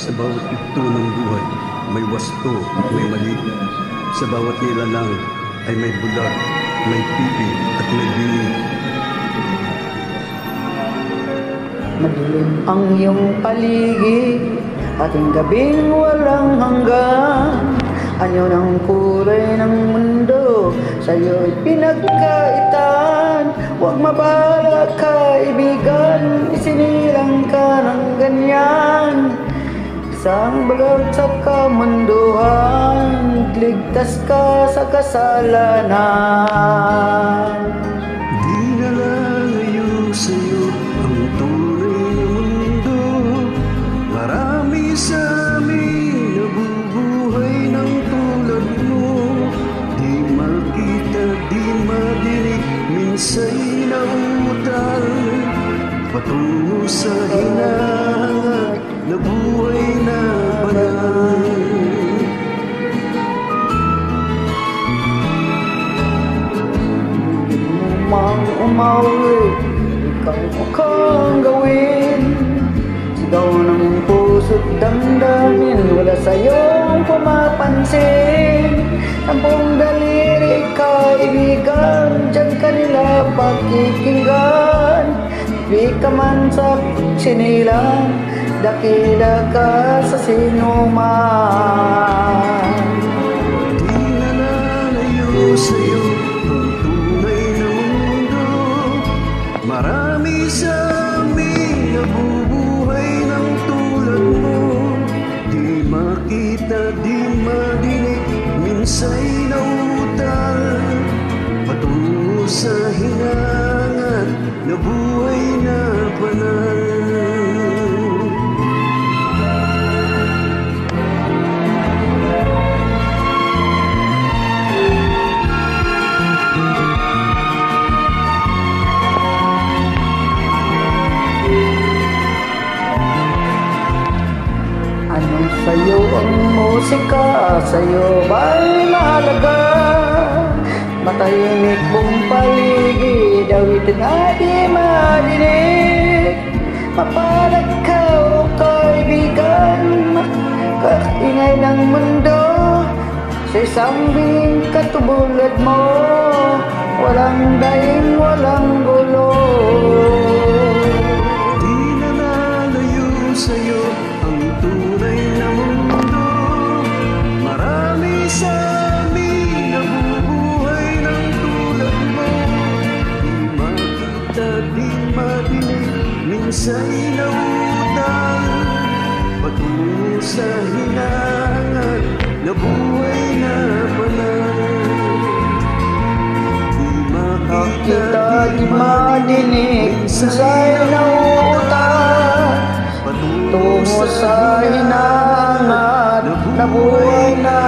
Sa bawat yugto ng buhay, may wasto at may mali. Sa bawat nilalang ay may bulag, may pipi at may bini. Madilim ang iyong paligid, ating gabing walang hanggan. Anyo ng kulay ng mundo, sa'yo'y pinagkaitan. Huwag mabala kaibigan, isinilang ka ng ganyan. Isang balag sa kamunduhan, ligtas ka sa kasalanan. Di na lalayo sa'yo ang tunay na mundo. Marami sa amin nabubuhay ng tulad mo. Di makita, di madinig, minsa'y nautal. Patungo sa hinangat na buhay na banal. Mang umawi, ikaw mo kang gawin. Sigaw ng puso't damdamin, wala sa'yong pumapansin. Tampong daliri kaibigan, diyan ka nila pakikinggan. Di ka man sa sinilang, dakila ka sa sinuman. Di na lalayo sa'yo ang tunay na mundo. Marami sa amin nabubuhay ng tulad mo. Di makita, di madinig, minsa'y nautal. Patungo sa hinangat na buhay na banal. Anong sa'yo ang musika? Sa'yo ba'y mahalaga? Matahimik mong paligid, awitin na di madinig. Mapalad ka o kaibigan, makaingay ng mundo. Sa isang bing katulad mo, walang daing, walang gulo. Di na lalayo sa'yo ang tunay na mundo. Marami sa amin nabubuhay ng tulad mo. Di makita, di madinig, minsa'y nautal. Patungo sa hinangat na buhay na banal. Di Kita di madinig, sa'y nauutan. Tungo sa hinangat na buhay na